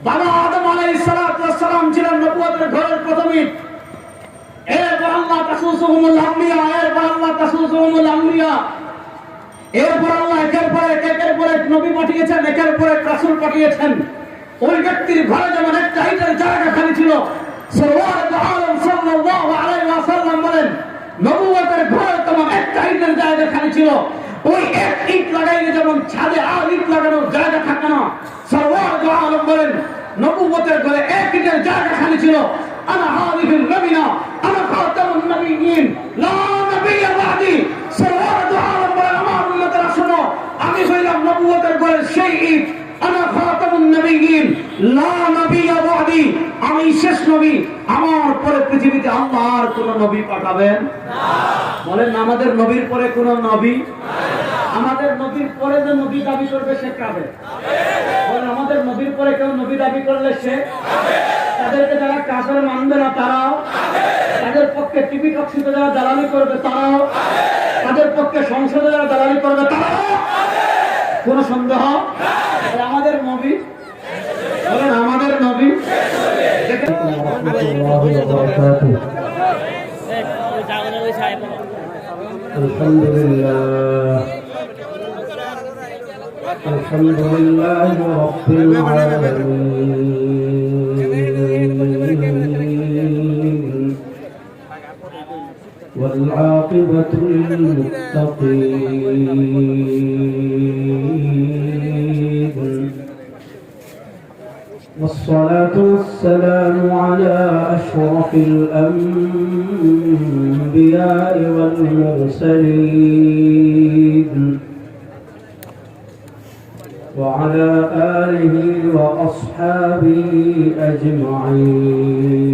বাবা আদম আলাইহিস সালাতু ওয়াস সালাম ছিলেন নবুয়তের ঘরের প্রথম ইট। এরপর আল্লাহ তাসুসুহুমুল আম্বিয়া, এরপর আল্লাহ তাসুসুহুমুল আম্বিয়া, এরপর আল্লাহ একের পর এক নবী পাঠিয়েছেন, একের পর এক রাসূল পাঠিয়েছেন। ওই ব্যক্তির ঘরে যেমন একটা ইটের জায়গা খালি ছিল, সরওয়ার আলম সাল্লাল্লাহু আলাইহি ওয়াসাল্লাম বলেন নবুয়তের ঘরে তেমন একটা ইটের জায়গা খালি ছিল। ওই এক ইট লাগাইলে যেমন ছাদে আর ইট লাগানোর জায়গা থাকে না, সরওয়ার আলম বলেন নবুয়তের ঘরে এক ইটের জায়গা খালি ছিল। আনা হাদিহিল নবিনা আনা খাতামুন নবিয়্যিন লা নবিয়্যা বাদি। সরওয়ার আলম বলেন আমার উম্মতেরা শোনো, আমি হইলাম নবুয়তের ঘরে সেই ইট। আনা খাতামুন নবিয়্যিন লা নবিয়্যা বাদি, আমি শেষ নবী, আমার পরে পৃথিবীতে আল্লাহ আর কোন নবী পাঠাবেন না। বলেন আমাদের নবীর পরে কোন নবী? আমাদের নবীর পরে যে নবী দাবি করবে সে কাফের। বলেন আমাদের নবীর পরে কেউ নবী দাবি করলে সে কাফের। তাদেরকে যারা কাফের মানবে না তারাও কাফের। তাদের পক্ষে টিভি টকশিতে যারা দালালি করবে তারাও কাফের। তাদের পক্ষে সংসদে যারা দালালি করবে তারাও কাফের। কোনো সন্দেহ নাই। আমাদের নবী, বলেন আমাদের নবী। আলহামদুলিল্লাহ রাব্বিল আলামিন ওয়াল আকিবাতু লিল মুত্তাকিন والصلاة والسلام على أشرف الأنبياء والمرسلين وعلى آله وأصحابه أجمعين.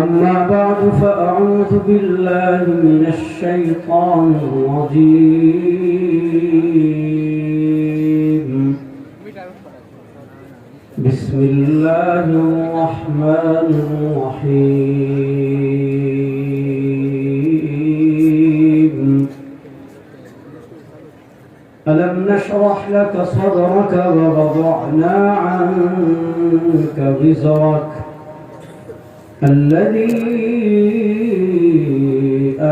أما بعد فأعوذ بالله من الشيطان الرجيم. بسم الله الرحمن الرحيم. ألم نشرح لك صدرك ووضعنا عنك وزرك الذي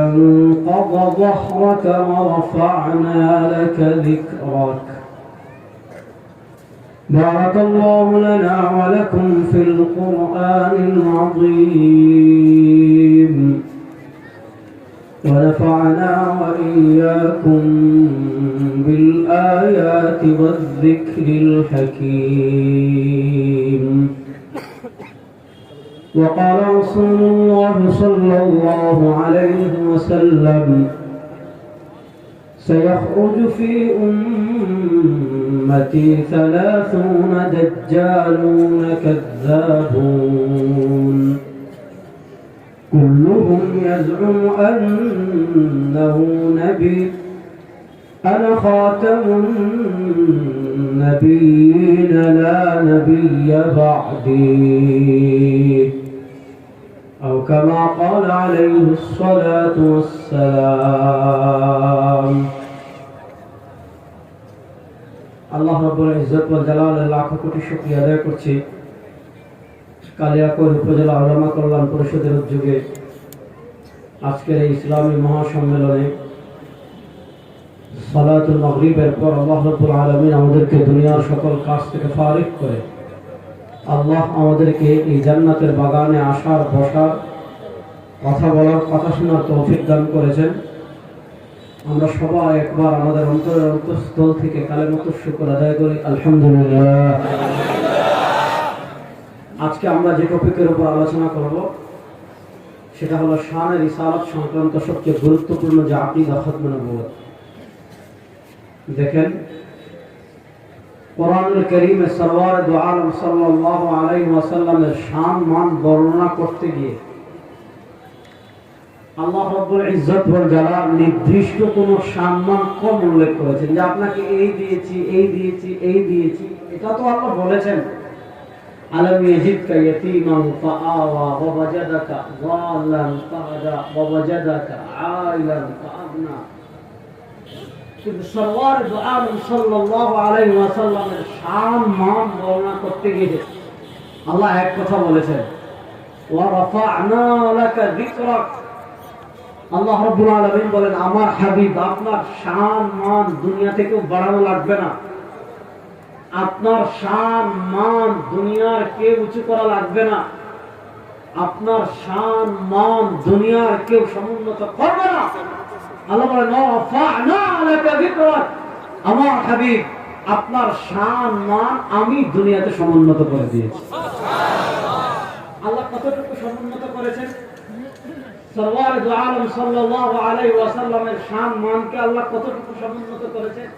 أنقض ظهرك ورفعنا لك ذكرك. بارك الله لنا ولكم في القرآن العظيم ونفعنا وإياكم بالآيات والذكر الحكيم. وقال رسول الله صلى الله عليه وسلم سيخرج في أمتي 30 دجالون كذابون كلهم يزعم أنه نبي أنا خاتم النبيين لا نبي بعدي أو كما قال عليه الصلاة والسلام. আল্লাহ রাব্বুল ইজ্জত ওয়াল জালালের লাখ কোটি শুকরিয়া আদায় করছি কালিয়াকৈর উপজেলা উলামা কল্যাণ পরিষদের উদ্যোগে আজকের এই ইসলামী মহাসম্মেলনে সালাতুল মাগরিবের পর আল্লাহ রাব্বুল আলামিন আমাদেরকে দুনিয়ার সকল কাজ থেকে ফারিগ করে আল্লাহ আমাদেরকে এই জান্নাতের বাগানে আসার, বসার, কথা বলার, কথা শোনার তৌফিক দান করেছেন। আমরা সবাই একবার আমাদের অন্তরের অন্তঃস্থল থেকে কালেমাতুর শুকর আদায় করি আলহামদুলিল্লাহ। আজকে আমরা যে টপিকের উপর আলোচনা করব সেটা হলো শানে রিসালাত সংক্রান্ত সবচেয়ে গুরুত্বপূর্ণ যে আকীদা খতমে নবুয়ত। দেখেন কোরআনুল কারীমে সরওয়ার দু আলম সাল্লাল্লাহু আলাইহি ওয়াসাল্লামের শান মান বর্ণনা করতে গিয়ে আল্লাহ রাব্বুল ইজ্জত ওয়াল জালাল নির্দিষ্ট কোনো সম্মান কম উল্লেখ করেছেন যে আপনাকে এই দিয়েছি, এই দিয়েছি, এই দিয়েছি। এটা তো আল্লাহ বলেছেন আলম ইয়াজিদকা ইয়াতীমান ফাআওয়া ওয়া ওয়াজাদাকা যাল্লান ফাহাদা ওয়া ওয়াজাদাকা আইলান ফাআগনা। কিন্তু সরওয়ার দু আলম সাল্লাল্লাহু আলাইহি ওয়াসাল্লামের শান মান বর্ণনা করতে গিয়ে আল্লাহ এক কথা বলেছেন, ওয়া রাফা'না লাকা যিকরাক। আল্লাহ রাব্বুল আলামিন বলেন, আমার হাবিব আপনার শান মান দুনিয়া থেকেও বাড়ানো লাগবে না, আপনার শান মান দুনিয়ার কেউ উঁচু করা লাগবে না, আপনার শান মান দুনিয়ার কেউ সমুন্নত করবে না। আল্লাহ বলেন, রাফা'না লাকা যিকরাক, আমার হাবিব আপনার শান মান আমি দুনিয়াতে সমুন্নত করে দিয়েছি। আল্লাহ কতটুকু সমুন্নত করেছেন? সরওয়ার দু আলম সাল্লাল্লাহু আলাইহি ওয়াসাল্লামের শান মানকে আল্লাহ কতটুকু সমুন্নত করেছেন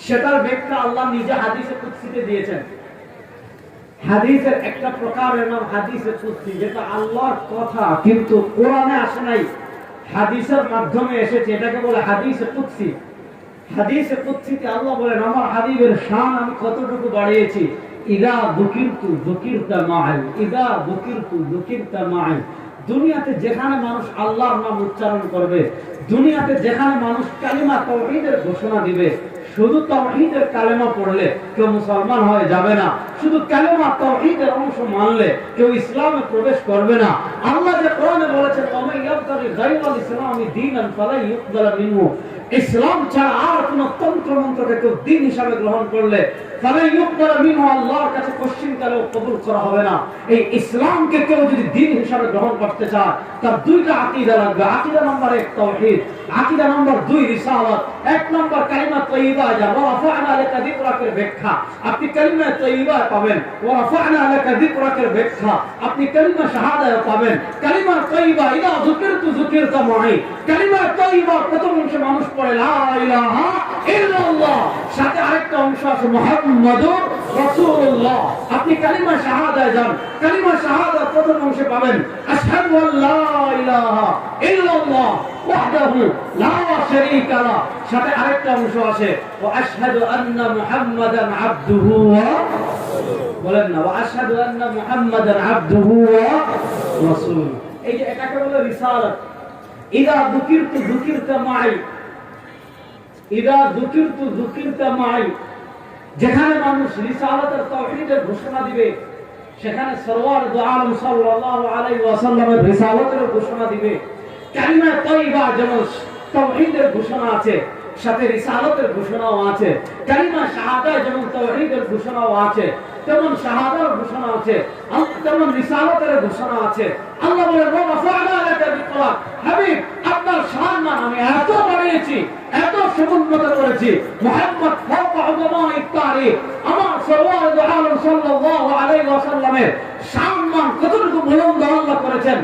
সেটার ব্যাখ্যা আল্লাহ নিজে হাদিসে কুদসিতে দিয়েছেন। হাদিসের একটা প্রকারের নাম হাদিসে কুদসি, যেটা আল্লাহর কথা কিন্তু কোরআনে আসে নাই, হাদিসের মাধ্যমে এসেছে, এটাকে বলে হাদিসে কুদসি। হাদিসে কুদসিতে আল্লাহ বলেন, আমার হাবিবের শান আমি কতটুকু বাড়িয়েছি। ইদা যুকিরতু যুকিরতা মা'ই, ইদা যুকিরতু যুকিরতা মা'ই। দুনিয়াতে যেখানে মানুষ আল্লাহর নাম উচ্চারণ করবে, দুনিয়াতে যেখানে মানুষ কালিমা তাওহীদের ঘোষণা দিবে, শুধু তাওহীদের কালেমা পড়লে কেউ মুসলমান হয়ে যাবে না, শুধু কালেমা তাওহীদের অংশ মানলে কেউ ইসলামে প্রবেশ করবে না। আল্লাহ যে কোরআনে বলেছেন, ওয়া ইয়াবতাগি গায়রাল ইসলামি দীনান ফালা ইউকবালা মিনহু, ইসলাম ছাড়া আর কোন তন্ত্র মন্ত্রকে কেউ দ্বীন হিসাবে গ্রহণ করলে ফালা ইউকবালা মিনহু, আল্লাহর কাছে কোশ্চিনকালেও কবুল করা হবে না। এই ইসলামকে কেউ যদি দ্বীন হিসাবে গ্রহণ করতে চায়, তার দুইটা আকীদা লাগবে। আকীদা নাম্বার 1 তাওহীদ, আকীদা নাম্বার 2 রিসালাত। 1 নাম্বার কালিমা তাইয়্যিবা, যা ওয়া রাফা'না লাকা যিকরাকের ব্যাখ্যা আপনি কালিমা তাইয়্যিবা পাবেন, ওয়া রাফা'না লাকা যিকরাকের ব্যাখ্যা আপনি কালিমা শাহাদা পাবেন। কালিমা তাইয়্যিবা ইদা যুকিরতু যুকিরতা মা'ই, কালিমা তাইয়্যিবা প্রথম অংশে মানুষ পড়ে লা ইলাহা ইল্লাল্লাহ, সাথে আরেকটা অংশ আছে মুহাম্মাদুর রাসূলুল্লাহ। আপনি কালিমা শাহাদা যান, কালিমা শাহাদা প্রথম অংশে পাবেন আশহাদু আল্লা ইলাহা ইল্লাল্লাহ ওয়াহদাহু লা শারীকা লা, সাথে আরেকটা অংশ আছে ওয়া আশহাদু আন্না মুহাম্মাদান আবদুহু ওয়া, বলেন না, ওয়া আশহাদু আন্না মুহাম্মাদান আবদুহু ওয়া রাসূলুহু। এই যে এটাকে বলে রিসালাত। ইদা যুকিরতু যুকিরতা মা'ই, ইদা যুকিরতু যুকিরতা মা'ই, যেখানে মানুষ রিসালাতের তাওহীদের ঘোষণা দিবে, সেখানে সরওয়ার দু আলম সাল্লাল্লাহু আলাইহি ওয়াসাল্লামের রিসালাতের ঘোষণা দিবে। কালিমা তাইয়্যিবা যেমন তাওহীদের ঘোষণা আছে, সাথে রিসালাতের ঘোষণাও আছে। কালিমা শাহাদা যেমন তাওহীদের ঘোষণাও আছে, তেমন শাহাদার ঘোষণা আছে, তেমন রিসালাতের ঘোষণা আছে। আল্লাহ বলেন, ওয়া রাফা'না লাকা যিকরাক, হাবিব আপনার শান মান আমি এত বাড়িয়েছি, এত সমুন্নত করেছি। মুহাম্মদ ফাওকা উলামায়ে তারিখ, আমার সরওয়ার দু আলম সাল্লাল্লাহু আলাইহি ওয়াসাল্লামের শান মান কতটুকু বুলন্দ আল্লাহ করেছেন।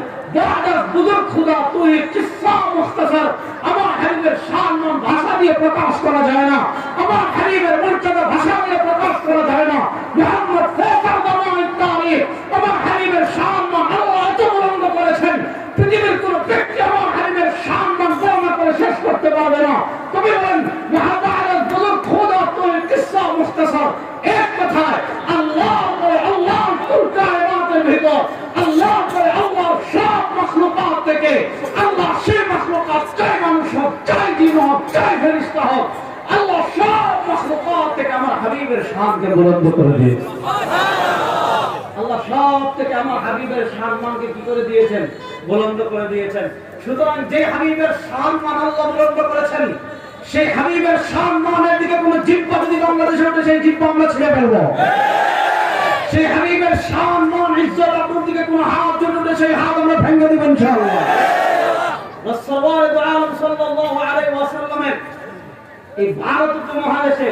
বুজুর্গ খুদা তুই কিসসা মুখতাসার, আমার হাবিবের শান মান ভাষা দিয়ে প্রকাশ করা যায় না, আমার হাবিবের মর্যাদা ভাষা দিয়ে প্রকাশ করা যায় না। মুহাম্মদ ফাওকা উলামায়ে তারিখ, আমার হাবিবের শান মান আল্লাহ এত বুলন্দ করেছেন, পৃথিবীর কোন ব্যক্তি আমার হাবিবের শান মান বর্ণনা করে শেষ করতে পারবে না। তবে বলেন মুহাম্মদ বুজুর্গ খুদা তুই কিসসা মুখতাসার, এক কথায় আল্লাহ করে আল্লাহ কুল কায়নাতের ভিতর, আল্লাহ করে আল্লাহ সব মাখলুকাত থেকে, আল্লাহ সেই মাখলুকাত চাই মানুষ হোক, চাই জিন হোক, চাই ফেরেশতা হোক, আল্লাহ সব মাখলুকাত থেকে আমার হাবিবের শানকে বুলন্দ করে দিয়েছে। আল্লাহ সব থেকে আমার হাবিবের সম্মানকে কি করে দিয়েছেন? বুলন্দ করে দিয়েছেন। সুতরাং যে হাবিবের সম্মান আল্লাহ বুলন্দ করেছেন, সেই হাবিবের সম্মানের দিকে কোন জিহ্বা যদি বাংলাদেশে ওঠে, সেই জিহ্বা আমরা ছিঁড়ে ফেলবো। সেই হাবিবের সম্মান ইজ্জত আপনার দিকে কোন হাত যদি ওঠে, সেই হাত আমরা ভেঙে দিব ইনশাআল্লাহ। রাসূলুল্লাহ সাল্লাল্লাহু আলাইহি ওয়াসাল্লামের এই ভারত উপমহাদেশে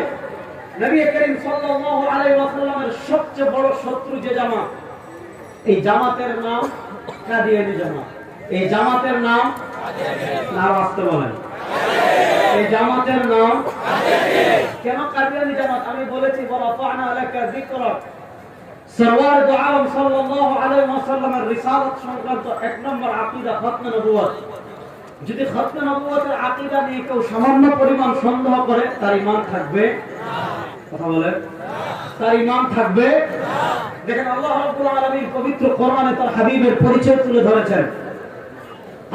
নবী করিম সাল্লাল্লাহু আলাইহি ওয়াসাল্লামের সবচেয়ে বড় শত্রু যে জামাত, এই জামাতের নাম কাদিয়ানী জামাত। এই জামাতের নাম নাম আসতে বলেন, এই জামাতের নাম কেন কাদিয়ানী জামাত? আমি বলেছি ওয়ারাফা'না লাকা যিকরাক, সরওয়ার দু আলম সাল্লাল্লাহু আলাইহি ওয়াসাল্লামের রিসালাত সংক্রান্ত এক নম্বর আকীদা খতমে নবুয়ত। যদি খতমে নবুয়তের আকীদা নিয়ে কেউ সামান্য পরিমাণ সন্দেহ করে, তার ঈমান থাকবে না। কথা বলেন, তার ঈমান থাকবে না। দেখেন আল্লাহ রাব্বুল আলামিন পবিত্র কোরআনে তার হাবিবের পরিচয় তুলে ধরেছেন।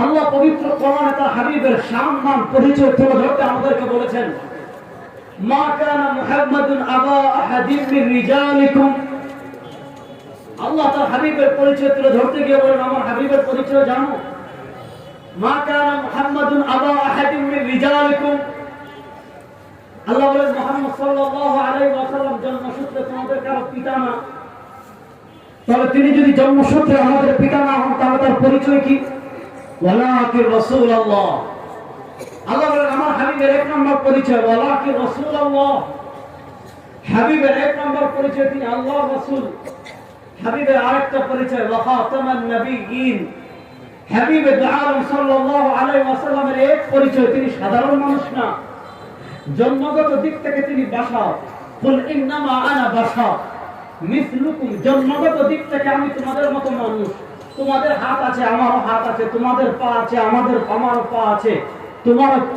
আল্লাহ পবিত্র কোরআনে তার হাবিবের সম্মান পরিচয় তুলে ধরতে আমাদেরকে বলেছেন, মা কানা মুহাম্মাদুন আবা আহাদিন মিন রিজালিকুম। আল্লাহ তার হাবিবের পরিচয় তুলে ধরতে গিয়ে বলেন, আমার হাবিবের পরিচয় জানো? মা কানা মুহাম্মাদুন আবা আহাদিন মিন রিজালিকুম। আল্লাহ বলেন, মুহাম্মদ সাল্লাল্লাহু আলাইহি ওয়াসাল্লাম জন্মসূত্রে তোমাদের কারো পিতা না। তবে তিনি যদি জন্মসূত্রে আমাদের পিতা না হন, তাহলে তার পরিচয় কি? ওয়ালাকিন রাসূলুল্লাহ। আল্লাহ বলেন, আমার হাবিবের এক নম্বর পরিচয় ওয়ালাকিন রাসূলুল্লাহ। হাবিবের এক নম্বর পরিচয় তিনি আল্লাহর রাসূল। হাবিবের আরেকটা পরিচয় ওয়া খাতামান নবিয়্যিন। হাবিবে আলম সাল্লাল্লাহু আলাইহি ওয়াসাল্লামের এক পরিচয় তিনি সাধারণ মানুষ না, জন্মগত দিক থেকে তিনি বাশার। কুল ইন্নামা আনা বাশার মিসলুকুম। জন্মগত দিক থেকে আমি তোমাদের মতো মানুষ। তোমাদের হাত আছে, আমারও হাত আছে। তোমাদের পা আছে, আমারও পা আছে।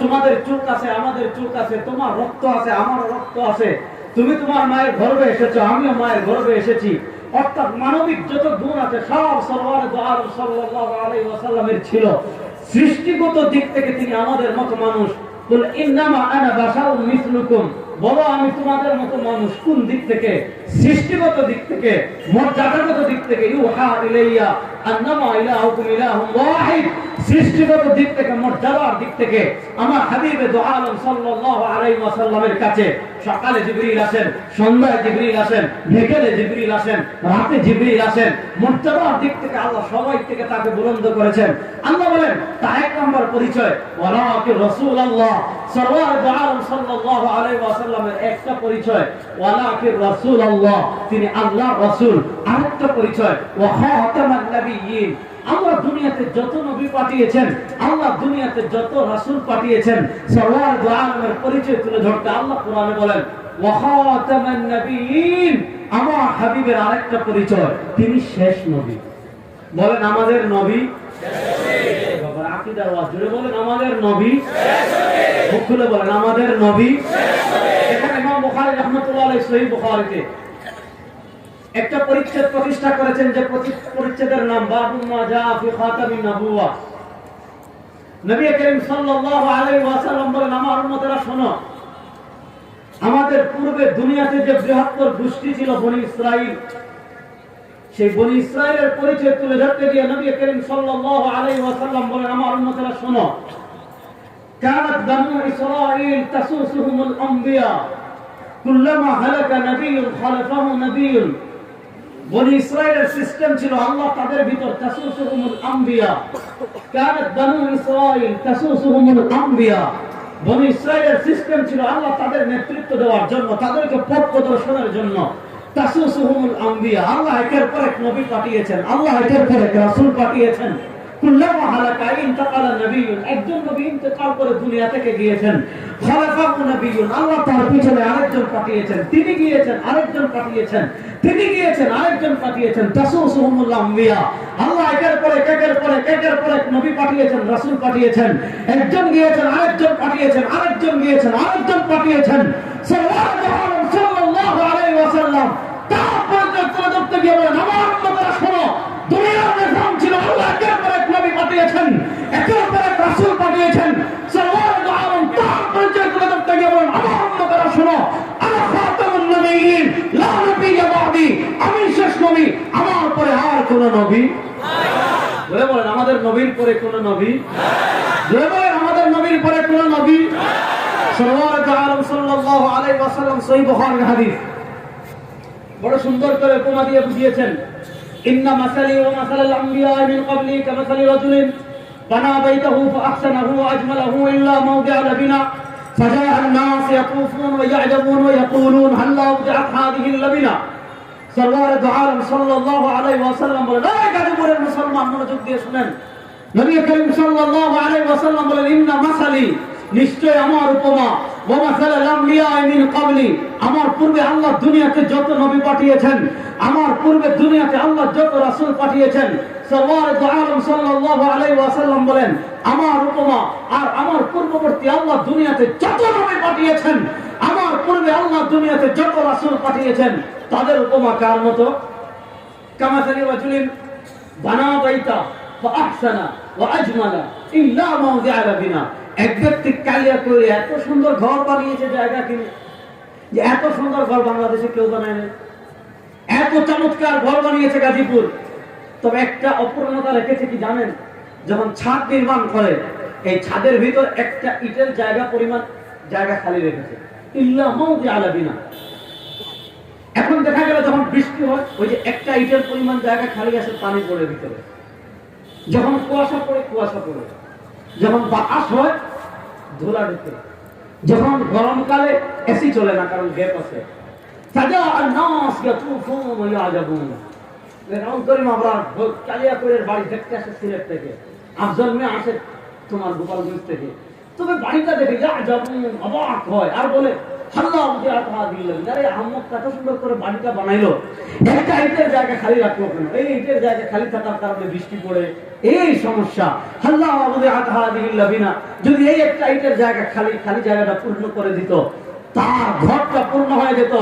তোমাদের চোখ আছে, আমাদের চোখ আছে। তোমার রক্ত আছে, আমারও রক্ত আছে। তুমি তোমার মায়ের গর্ভে এসেছো, আমিও মায়ের গর্ভে এসেছি। অর্থাৎ মানবিক যত গুণ আছে সব সরওয়ারে দু আলম সাল্লাল্লাহু আলাইহি ওয়াসাল্লামের ছিল। সৃষ্টিগত দিক থেকে তিনি আমাদের মতো মানুষ। কুল ইন্নামা আনা বাশারুম মিসলুকুম। বলো আমি তোমাদের মতো মানুষ। কোন দিক থেকে? সৃষ্টিগত দিক থেকে, মর্যাদাগত দিক থেকে। ইউহা ইলাইয়া আন্নামা ইলাহুকুম ইলাহুম ওয়াহিদ। সৃষ্টিগত দিক থেকে, মর্যাদার দিক থেকে আমার হাবিবে দু আলম সাল্লাল্লাহু আলাইহি ওয়াসাল্লামের কাছে সকালে জিবরিল আসেন, সন্ধ্যায় জিবরিল আসেন, বিকেলে জিবরিল আসেন, রাতে জিবরিল আসেন। মর্যাদার দিক থেকে আল্লাহ সবাই থেকে তাকে বুলন্দ করেছেন। আল্লাহ বলেন, তার এক নম্বর পরিচয় ওয়ালাকিন রাসূলুল্লাহ। সরওয়ারে দু আলম সাল্লাল্লাহু আলাইহি ওয়াসাল্লামের একটা পরিচয় ওয়ালাকিন রাসূলুল্লাহ, তিনি আল্লাহর রাসূল। আরেকটা পরিচয় ওয়া খাতামান নবিয়্যিন। আল্লাহ দুনিয়াতে যত নবী পাঠিয়েছেন, আল্লাহ দুনিয়াতে যত রাসূল পাঠিয়েছেন, সরওয়ারে দু আলমের পরিচয় তুলে ধরতে আল্লাহ কোরআনে বলেন ওয়া খাতামান নবিয়্যিন। আমার হাবিবের আরেকটা পরিচয় তিনি শেষ নবী। বলেন আমাদের নবী শেষ নবী। বাবা আকীদার ওয়াজ জুড়ে বলেন আমাদের নবী শেষ নবী। মুখ খুলে বলেন আমাদের নবী শেষ নবী। এখানে ইমাম বুখারী রাহমাতুল্লাহ আলাইহি সহিহ বুখারীতে একটা পরিচ্ছেদ প্রতিষ্ঠা করেছেন, যে পরিচ্ছেদের নাম বাবু মা জা ফি খাতামিন নবুওয়া। নবী করিম সাল্লাল্লাহু আলাইহি ওয়াসাল্লাম বলেন, আমার উম্মতেরা শোনো, আমাদের পূর্বে দুনিয়াতে যে বৃহত্তর গোষ্ঠী ছিল বনি ইসরাইল, সেই বনি ইসরাইলের পরিচয় তুলে ধরতে গিয়ে নবী করিম সাল্লাল্লাহু আলাইহি ওয়াসাল্লাম বলেন, আমার উম্মতেরা শোনো, কানাত বানু ইসরাইল তাসুসুহুমুল আম্বিয়া কুল্লামা হালাকা নাবিয়্যুন খালাফাহু নাবিয়্যুন। বনি ইসরাইলের সিস্টেম ছিল, আল্লাহ তাদের ভিতর তাসুসুহুমুল আম্বিয়া। কানাত বানু ইসরাইল তাসুসুহুমুল আম্বিয়া। বনি ইসরাইলের সিস্টেম ছিল, আল্লাহ তাদের নেতৃত্ব দেওয়ার জন্য, তাদেরকে পথ প্রদর্শনের জন্য তাসুসুহুমুল আম্বিয়া। আল্লাহ একের পর এক নবী পাঠিয়েছেন, আল্লাহ একের পর এক রাসূল পাঠিয়েছেন। কুল্লামা হালাকা ইনতাকালা নাবিয়্যুন। একজন নবী ইন্তেকাল করে দুনিয়া থেকে গিয়েছেন, খালাফাহু নাবিয়্যুন। আল্লাহ তার পিছনে আরেকজন পাঠিয়েছেন, তিনি গিয়েছেন, আরেকজন পাঠিয়েছেন, তিনি গিয়েছেন, আরেকজন পাঠিয়েছেন। তাসুসুহুমুল আম্বিয়া। আল্লাহ একের পর এক নবী পাঠিয়েছেন, রাসূল পাঠিয়েছেন। একজন গিয়েছেন, আরেকজন পাঠিয়েছেন, আরেকজন গিয়েছেন, আরেকজন পাঠিয়েছেন। সাল্লাল্লাহু আলাইহি ওয়াসাল্লাম তারপর করতে গিয়ে বলেন, আমার উম্মতরা শোনো, দুনিয়ার নিজাম ছিল, আল্লাহ একের পর এক নবী পাঠিয়েছেন, একের পর এক রাসূল পাঠিয়েছেন। সাল্লাল্লাহু আলাইহি তারপর করতে গিয়ে বলেন, আমার উম্মতরা শোনো, আনা খাতামুন নবিয়্যিন লা নবিয়্যা বাদি। আমি শেষ নবী, আমার পরে আর কোন নবী নাই। বলে বলেন আমাদের নবীর পরে কোন নবী নাই। বলে বলেন আমাদের নবীর পরে কোন নবী নাই। সাল্লাল্লাহু আলাইহি ওয়াসাল্লাম সহিহ বুখারীর হাদিস বড় সুন্দর করে উপমা দিয়ে বুঝিয়েছেন। ইন্না মাসালি ওয়া মাসালাল আমবিয়া মিন ক্বাবলি কামাসালি রাজুলিন বানা বাইতাহু ফাআহসানাহু ওয়া আজমালাহু ইল্লা মাওদি'a লাবিনা ফাজা'a আন-নাস ইয়াতুফুন ওয়া ইয়া'জাবুন ওয়া ইয়াকুলুন হাল্লা উদি'at হাদিহি আল-লাবিনা। সরওয়ারে দু আলম সাল্লাল্লাহু আলাইহি ওয়াসাল্লাম বলেন, এই গাজীপুরের মুসলমান মনোযোগ দিয়ে শুনেন, নবী করিম সাল্লাল্লাহু আলাইহি ওয়াসাল্লাম বলেন, ইন্না মাসালি, নিশ্চয় আমার উপমা, ওয়া মাসালাল আমবিয়া মিন ক্বাবলি, আমার পূর্বে আল্লাহ দুনিয়াতে যত নবী পাঠিয়েছেন, আমার পূর্বে দুনিয়াতে আল্লাহ যত রাসূল পাঠিয়েছেন, সরওয়ারে দু আলম সাল্লাল্লাহু আলাইহি ওয়াসাল্লাম বলেন, আমার উপমা আর আমার পূর্ববর্তী আল্লাহ দুনিয়াতে যত নবী পাঠিয়েছেন, আমার পূর্বে আল্লাহ দুনিয়াতে যত রাসূল পাঠিয়েছেন, তাদের উপমা কার মতো? কামাসালি রাজুলিন বানা বাইতা فأحسن وأجمل إلا موضع لبنا। এক ব্যক্তি কালিয়া করে এত সুন্দর ঘর বানিয়েছে জায়গা কিনে, যে এত সুন্দর ঘর বাংলাদেশে কেউ বানায় না, এত চমৎকার ঘর বানিয়েছে গাজীপুর। তবে একটা অপূর্ণতা রেখেছে কি জানেন? যখন ছাদ নির্মাণ করে এই ছাদের ভিতর একটা ইটের জায়গা পরিমাণ জায়গা খালি রেখেছে, ইল্লা মাওদিআ লাবিনা। এখন দেখা গেল যখন বৃষ্টি হয় ওই যে একটা ইটের পরিমাণ জায়গা খালি আছে, পানি পড়ে ভিতরে। যখন কুয়াশা পড়ে কুয়াশা পড়ে, যখন বাতাস হয় ধুলা ঢুকে, যখন গরমকালে এসি চলে না কারণ গ্যাপ আছে। সাজা আন-নাস ইয়াতুফুন ওয়া ইয়াজাবুন। রাউন্ড করিম আবরার কালিয়াপুরের বাড়ি দেখতে আসে সিলেট থেকে, আফজল মে আসে তোমার গোপালগঞ্জ থেকে। তবে বাড়িটা দেখে ইয়াজাবুন, অবাক হয় আর বলে আল্লাহ মুদিআতা দিলেন। আরে আহমদ কত সুন্দর করে বাড়িটা বানাইলো, একটা ইটের জায়গা খালি রাখলো কেন? এই ইটের জায়গা খালি থাকার কারণে বৃষ্টি পড়ে, এই সমস্যা। আল্লাহ মুদিআতা দিলেন। যদি এই একটা ইটের জায়গা খালি খালি জায়গাটা পূর্ণ করে দিত, তার ঘরটা পূর্ণ হয়ে যেত।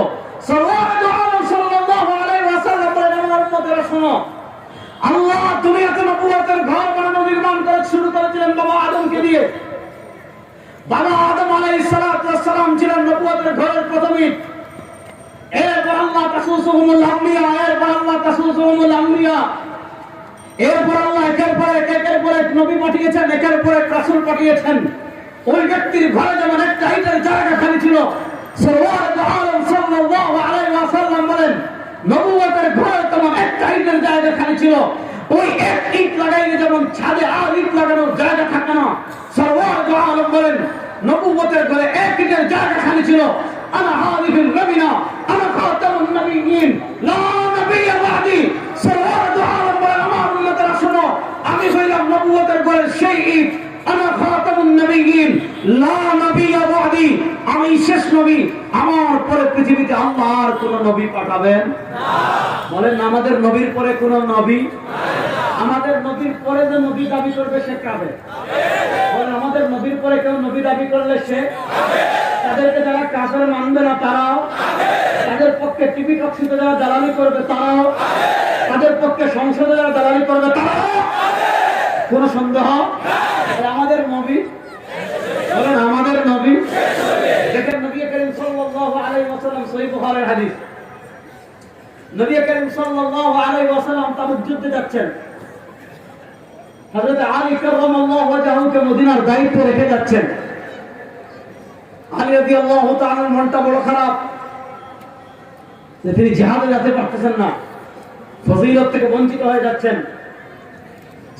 সাল্লাল্লাহু আলাইহি ওয়াসাল্লাম বলেন, আমার উম্মতেরা শোনো, আল্লাহ দুনিয়াতে নবুয়তের ঘর বানানো নির্মাণ করে শুরু করেছিলেন বাবা আদমকে দিয়ে। বাবা আদম আলাইহিস সালাতু ওয়াস সালাম ছিলেন নবুয়তের ঘরের প্রথম ইট। এরপর আল্লাহ তাসুসুহুমুল আম্বিয়া, এরপর আল্লাহ তাসুসুহুমুল আম্বিয়া, এরপর আল্লাহ একের পর এক নবী পাঠিয়েছেন, একের পর এক রাসূল পাঠিয়েছেন। ওই ব্যক্তির ঘরে যেমন একটা ইটের জায়গা খালি ছিল, সাল্লাল্লাহু আলাইহি ওয়াসাল্লাম বলেন নবুয়তের ঘরে তেমন একটা ইটের জায়গা খালি ছিল। ওই এক ইট লাগাইলে যেমন ছাদে আর ইট লাগানোর জায়গা থাকে না, সাল্লাল্লাহু আলাইহি বলেন নবুয়তের ঘরে এক ইটের জায়গা খালি ছিল। আনা হাদিহিল নবিনা, আনা খাতামুন নবিয়্যিন, লা নবিয়্যা বাদি। সাল্লাল্লাহু আলাইহি বলেন, আমার উম্মতেরা শোনো, আমি হইলাম নবুয়তের ঘরের সেই ইট। আনা খাতামুন নবিয়্যিন, লা নবিয়্যা বাদি। আমি শেষ নবী, আমার পরে পৃথিবীতে আল্লাহ আর কোন নবী পাঠাবেন না। বলেন আমাদের নবীর পরে কোন নবী? আমাদের নবীর পরে যে নবী দাবি করবে সে কাবে? বলেন আমাদের নবীর পরে কেউ নবী দাবি করলে সে কাবে। তাদেরকে যারা কাফের মানবে না তারাও কাবে। তাদের পক্ষে টিভি টকশিতে যারা দালালি করবে তারাও কাবে। তাদের পক্ষে সংসদে যারা দালালি করবে তারাও কাবে। কোন সন্দেহ নাই। আমাদের নবী, বলেন আমাদের নবী। দেখেন নবী করিম সাল্লাল্লাহু আলাইহি ওয়াসাল্লাম, সহিহ বুখারীর হাদিস, নবী করিম সাল্লাল্লাহু আলাইহি ওয়াসাল্লাম তাবুক যুদ্ধে যাচ্ছেন। হযরত আলী কাররামাল্লাহু ওয়াজহাহুকে মদিনার দায়িত্ব রেখে যাচ্ছেন। আলী রাদিয়াল্লাহু তাআলার মনটা বড় খারাপ যে তিনি জিহাদে যেতে পারতেছেন না, ফজিলত থেকে বঞ্চিত হয়ে যাচ্ছেন।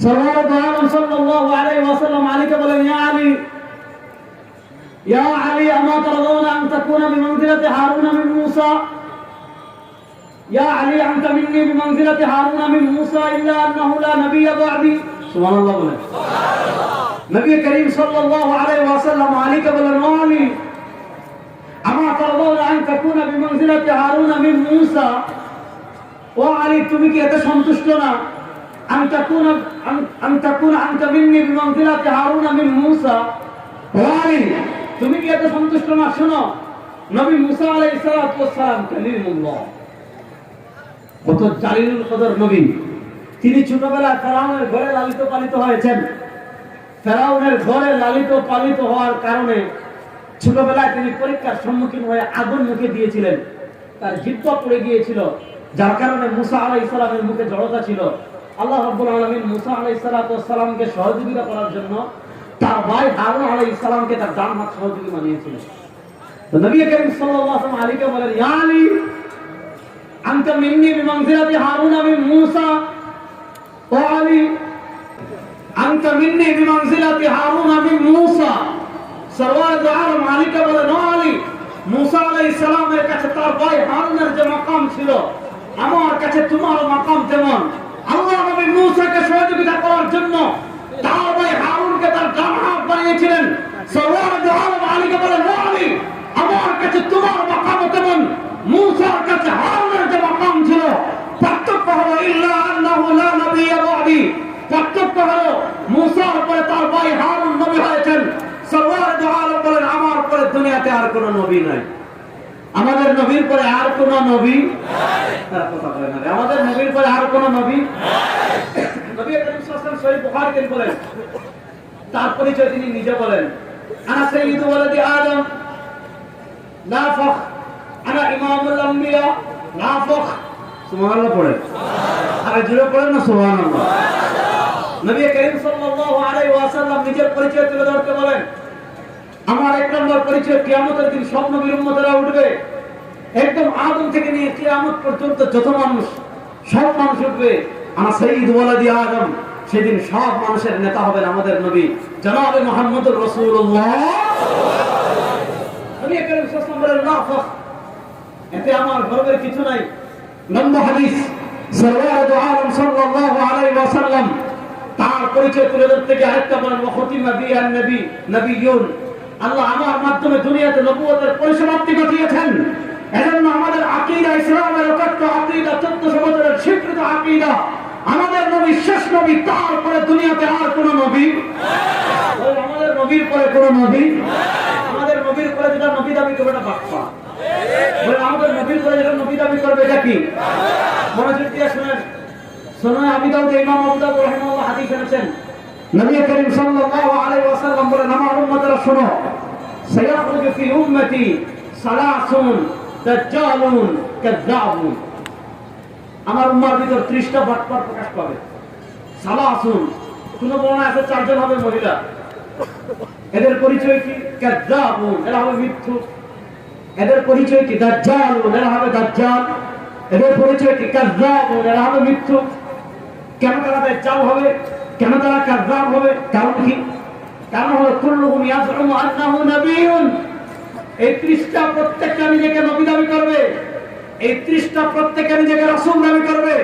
সাল্লাল্লাহু আলাইহি ওয়াসাল্লাম আলীকে বলেন, ইয়া আলী, ইয়া আলী, আমা তারদাউনা আন তাকুনা বিমানজিলাতি হারুন মিন মূসা, ইয়া আলী আনতা মিন্নি বিমানজিলাতি হারুন মিন মূসা ইল্লা আন্নাহু লা নাবিয়্যা বা'দি। সুবহানাল্লাহ বলেন। নবী করিম সাল্লাল্লাহু আলাইহি ওয়াসাল্লাম আলীকে বলেন, ও আলী, আমা তারদাউনা আন তাকুনা বিমানজিলাতি হারুন মিন মূসা। ও আলী, তুমি কি এত সন্তুষ্ট না আন তাকুনা আনতা মিন্নি বিমানজিলাতি হারুন মিন মূসা? ও আলী, তুমি কি এত সন্তুষ্ট না? শোনো, নবী মুসা আলাইহিস সালাতু ওয়াস সালাম কালিমুল্লাহ, কত জালিলুল কদর নবী। তিনি ছোটবেলায় ফেরাউনের ঘরে লালিত পালিত হয়েছেন। ফেরাউনের ঘরে লালিত পালিত হওয়ার কারণে ছোটবেলায় তিনি পরীক্ষার সম্মুখীন হয়ে আগুন মুখে দিয়েছিলেন, তার জিহ্বা পড়ে গিয়েছিল, যার কারণে মুসা আলাইহিস সালামের মুখে জড়তা ছিল। আল্লাহ রাব্বুল আলামিন মুসা আলাইহিস সালাতু ওয়াস সালামকে সহযোগিতা করার জন্য তার ভাই হারুন আলাইহিস সালামকে তার ডান হাত সহযোগী বানিয়েছিলেন। তো নবী করিম সাল্লাল্লাহু আলাইহি ওয়াসাল্লাম আলীকে বলেন, ইয়া আলী, আনতা মিন্নি বিমানজিলাতি হারুন মিন মূসা। ও আলী, আনতা মিন্নি বিমানজিলাতি হারুন মিন মূসা। সরওয়ার দু আলম আলীকে বলেন, ও আলী, মূসা আলাইহিস সালামের কাছে তার ভাই হারুনের যে মাকাম ছিল, আমার কাছে তোমার মাকাম তেমন। আল্লাহ নবী মূসাকে সহযোগিতা করার জন্য তার ভাই হারুনকে তার ডান হাত বানিয়েছিলেন। সরওয়ার দু আলম আলীকে বলেন, ও আলী, আমার কাছে তোমার মাকাম তেমন। মূসার কাছে হারুনের যে মাকাম ছিল, পার্থক্য হলো ইল্লা আন্নাহু লা নাবিয়্যা বা'দি। পার্থক্য হলো মূসার পরে তার ভাই হারুন নবী হয়েছেন। সরওয়ার দু আলম বলেন, আমার পরে দুনিয়াতে আর কোনো নবী নাই। আমাদের নবীর পরে আর কোন নবী নাই। তারা কথা বলে না, আমাদের নবীর পরে আর কোন নবী নাই। নবী করিম সাল্লাল্লাহু আলাইহি ওয়াসাল্লাম সহিহ বুখারীতে বলেন, তার পরিচয় তিনি নিজে বলেন, আনা সাইয়্যিদু ওয়ালাদি আদম লা ফখ, আনা ইমামুল আম্বিয়া লা ফখ। সুবহানাল্লাহ পড়েন, আর জোরে পড়েন না সুবহানাল্লাহ। নবী করিম সাল্লাল্লাহু আলাইহি ওয়াসাল্লাম নিজের পরিচয় তুলে ধরতে বলেন, আমার এক নম্বর পরিচয় কিয়ামতের দিন সব নবীর উম্মতেরা উঠবে, একদম আদম থেকে নিয়ে কিয়ামত পর্যন্ত যত মানুষ, সব মানুষ উঠবে। আনা সাইয়্যিদু ওয়ালাদি আদম, সেদিন সব মানুষের নেতা হবেন আমাদের নবী জনাবে মুহাম্মদুর রাসূলুল্লাহ। নবী করিম সাল্লাল্লাহু আলাইহি ওয়াসাল্লাম বলেন, লা ফখ, এতে আমার গর্বের কিছু নাই। নম্বর হাদিস, সরওয়ারুল আলম সাল্লাল্লাহু আলাইহি ওয়াসাল্লাম তার পরিচয় তুলে ধরতে গিয়ে আরেকটা বলেন, ওয়া খুতিমা বিআন নবী নবিয়্যুন, আল্লাহ আমার মাধ্যমে দুনিয়াতে নবুয়তের পরিসমাপ্তি ঘটিয়েছেন। এজন্য আমাদের আকীদা, ইসলামের একাত্ম আকীদা, 1400 বছরের স্বীকৃত আকীদা, আমাদের নবী শেষ নবী, তারপরে দুনিয়াতে আর কোন নবী, আমাদের নবীর পরে কোন নবী, আমাদের নবীর পরে যেটা নবী দাবি করবে এটা বাক্পা, আমাদের নবীর পরে যেটা নবী দাবি করবে এটা কি? মনোযোগ দিয়ে শুনেন। সুনান আবি দাউদ ইমাম আবু দাউদ রাহিমাহুল্লাহ হাদিস এনেছেন, নবী করিম সাল্লাল্লাহু আলাইহি ওয়াসাল্লাম বলেন, আমার উম্মতরা শোনো, সায়াখরুজু ফি উম্মতি সালাসুন দাজ্জালুন কাযাবুন, আমার উম্মার ভিতর 30টা বাটপার প্রকাশ পাবে। সালাসুন, কোন বর্ণনা আছে 4 জন হবে মহিলা। এদের পরিচয় কি? কাযাবুন, এরা হবে মিথ্যুক। এদের পরিচয় কি? দাজ্জালুন, এরা হবে দাজ্জাল। এদের পরিচয় কি? কাযাবুন, এরা হবে মিথ্যুক। কেন তারা দাজ্জাল হবে? কেন তারা কাযাব হবে? কারণ কি? কারণ হলো কুল্লুহুম ইয়াজউমু আন্নাহু নাবিয়্যুন, এই 30টা প্রত্যেকটা নিজেকে নবী দাবি করবে, এই 30টা প্রত্যেকটা নিজেকে রাসূল দাবি করবে।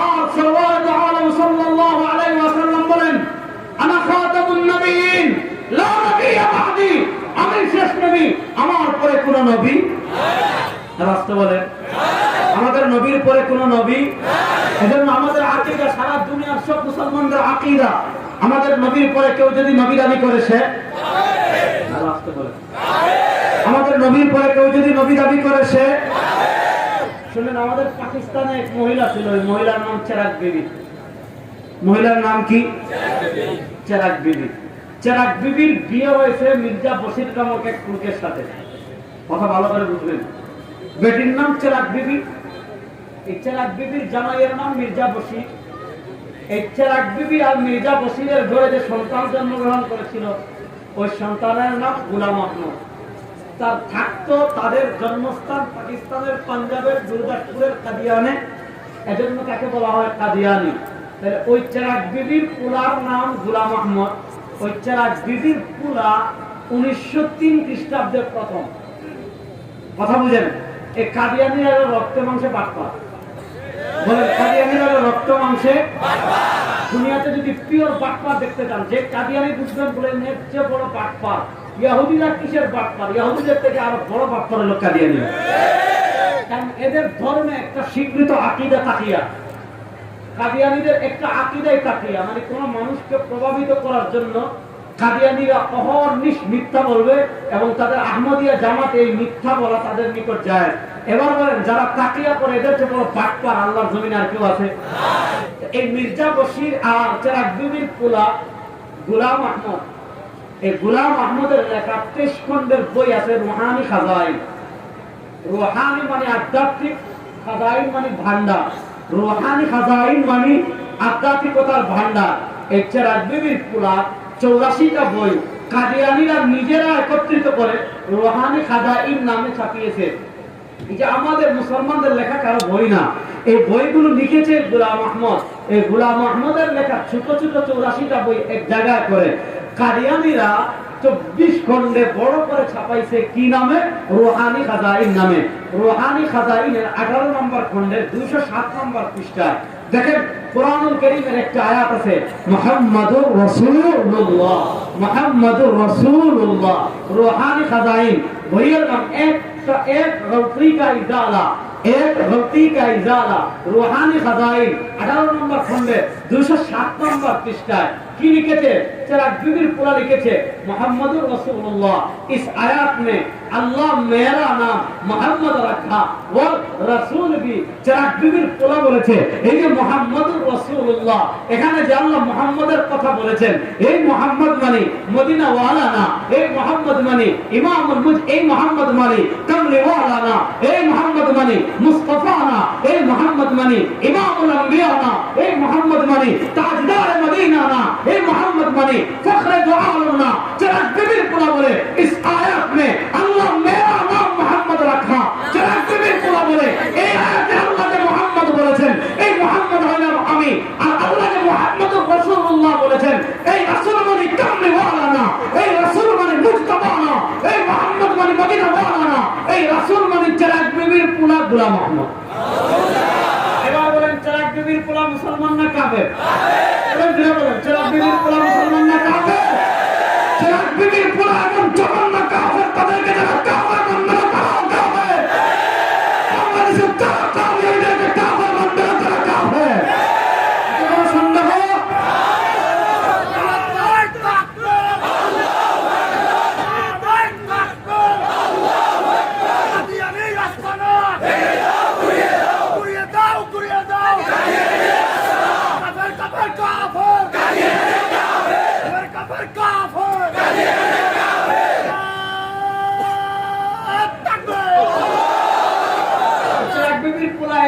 আর সাল্লাল্লাহু আলাইহি সাল্লাল্লাহু আলাইহি ওয়াসাল্লাম বলেন, আনা খাতামুন নবিয়্যিন লা নবিয়্যা বা'দি, আমি শেষ নবী, আমার পরে কোন নবী নাই। রাসূল বলেন, আমাদের নবীর পরে কোন নবী নাই। এজন্য আমাদের আকীদা, সারা দুনিয়ার সব মুসলমানদের আকীদা, আমাদের নবীর পরে কেউ যদি নবী দাবি করে সে কাফের। রাসূল বলেন, আমাদের নবীর পরে কেউ যদি নবী দাবি করে সে কাফের। শুনেন, আমাদের পাকিস্তানে এক মহিলা ছিল, ওই মহিলার নাম চেরাগ বিবি। মহিলার নাম কি? চেরাগ বিবি। চেরাগ বিবির বিয়ে হয়েছে মির্জা বশির নামক এক পুরুষের সাথে। কথা ভালো করে বুঝবেন, বেটির নাম চেরাগ বিবি, এই চেরাগ বিবির জামাইয়ের নাম মির্জা বশির। এই চেরাগ বিবি আর মির্জা বশিরের ঘরে যে সন্তান জন্মগ্রহণ করেছিল, ওই সন্তানের নাম গোলাম আহমদ। তার থাকতো, তাদের জন্মস্থান পাকিস্তানের পাঞ্জাবের গুরদাসপুরের কাদিয়ানে, এজন্য তাকে বলা হয় কাদিয়ানি। তাহলে ওই চেরাগ বিবির পুলার নাম গোলাম আহমদ। ওই চেরাগ বিবির পুলা 1903 খ্রিস্টাব্দের প্রথম। কথা বুঝেন, এই কাদিয়ানিরা রক্ত মাংসে বাটপা। বলেন, কাদিয়ানিরা রক্ত মাংসে বাটপা। দুনিয়াতে যদি পিওর বাটপা দেখতে চান, যে কাদিয়ানি বুঝবেন বলেন এর চেয়ে বড় বাটপা ইহুদিরা কিসের বাটপা? ইহুদিদের থেকে আরো বড় বাটপা হলো কাদিয়ানি। কারণ এদের ধর্মে একটা স্বীকৃত আকীদা তাকিয়া, কাদিয়ানীদের একটা আকীদাই তাকিয়া, মানে কোন মানুষকে প্রভাবিত করার জন্য কাদিয়ানীরা অহর্নিশ মিথ্যা বলবে এবং তাদের আহমদিয়া জামাত এই মিথ্যা বলা তাদের নিকট যায়। এবার বলেন, যারা তাকিয়া করে এদের চেয়ে বড় বাটপার আল্লাহর জমিনে আর কেউ আছে? এই মির্জা বশির আর চেরাগ বিবির পোলা গোলাম আহমদ, এই গোলাম আহমদের লেখা 23 খণ্ডের বই আছে, রুহানি খাজাইন। রুহানি মানে আধ্যাত্মিক, খাজাইন মানে ভান্ডার। রুহানি খাজাইন মানে আধ্যাত্মিকতার ভান্ডার। এই চেরাগ বিবির পোলা 84টা বই কাদিয়ানীরা নিজেরা একত্রিত করে রুহানি খাজাইন নামে ছাপিয়েছে। এই যে আমাদের মুসলমানদের লেখা কারো বই না, এই বইগুলো লিখেছে গোলাম আহমদ। এই গোলাম আহমদের লেখা ছোট ছোট 84টা বই এক জায়গায় করে কাদিয়ানীরা 24 খণ্ডে বড় করে ছাপাইছে। কি নামে? রুহানি খাজাইন নামে। রুহানি খাজাইনের 18 নম্বর খণ্ডে 207 নম্বর পৃষ্ঠায় দেখেন কোরআনুল কারীমের একটা আয়াত আছে, মুহাম্মাদুর রাসূলুল্লাহ, মুহাম্মাদুর রাসূলুল্লাহ। রুহানি খাজাইন বইয়ের নাম এক গলতি কা ইজালা, এক গলতি কা ইজালা। রুহানি খাজাইন 18 নম্বর খণ্ডে 207 নম্বর পৃষ্ঠায় কি লিখেছে? চেরাগ বিবির পোলা লিখেছে মুহাম্মদুর রাসূলুল্লাহ। इस आयत में अल्लाह मेरा नाम मोहम्मद रखा और रसूल भी চেরাগ বিবির পোলা বলেছে। এই যে মুহাম্মদুর রাসূলুল্লাহ, এখানে যে আল্লাহ মুহাম্মদের কথা বলেছেন, এই মুহাম্মদ মানে মদিনা ওয়ালা না, এই মুহাম্মদ মানে ইমামুল এই মুহাম্মদ মানে কামলি ওয়ালা না, এই মুহাম্মদ মানে মুস্তাফা না, এই মুহাম্মদ মানে ইমামুল আম্বিয়া না, এই মুহাম্মদ মানে তাজদার মদিনা না, এই মুহাম্মদ মানে ফখরে দো আলম না। চেরাগ বিবির পোলা বলে इस आयत में अल्लाह मेरा नाम मोहम्मद रखा। চেরাগ বিবির পোলা বলে এই আয়াতে আল্লাহ যে মুহাম্মদ বলেছেন, এই মুহাম্মদ হলাম আমি, আর আল্লাহ যে মুহাম্মদুর রাসূলুল্লাহ বলেছেন, এই রাসূল মানে কামলি ওয়ালা না, এই রাসূল মানে মুস্তাফা না, এই মুহাম্মদ মানে মদিনা ওয়ালা না, এই রাসূল মানে চেরাগ বিবির পোলা গোলাম আহমদ। এবার বলেন চেরাগ বিবির পোলা মুসলমান না কাফের? বলেন চেরাগ বিবির পোলা মুসলমান না কাফের? চেরাগ বিবির পোলা এমন জঘন্য কাফের, তাদেরকে যারা কাফের বন্ধ করা কাফের, বাংলাদেশের যারা কাফেরদেরকে কাফের বন্ধ করা কাফের। কোনো সন্দেহ?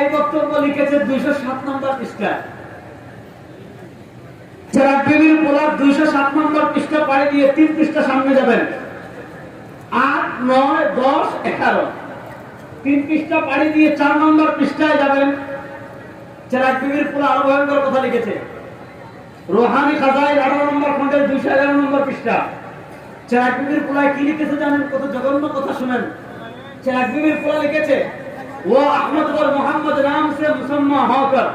এই বক্তব্য লিখেছে 207 নম্বর পৃষ্ঠা। চেরাগ বিবির পোলা 207 নম্বর পৃষ্ঠা পাড়ি দিয়ে 3 পৃষ্ঠা সামনে যাবেন, 8, 9, 10, 11, 3 পৃষ্ঠা পাড়ি দিয়ে 4 নম্বর পৃষ্ঠায় যাবেন। চেরাগ বিবির পোলা আরো ভয়ঙ্কর কথা লিখেছে। রোহানি খাজাইল 18 নম্বর খণ্ডের 211 নম্বর পৃষ্ঠা। চেরাগ বিবির পোলায় কি লিখেছে জানেন? কত জঘন্য কথা শুনেন। চেরাগ বিবির পোলা লিখেছে वो अहमद और मोहम्मद नाम से मुसम्मा होकर,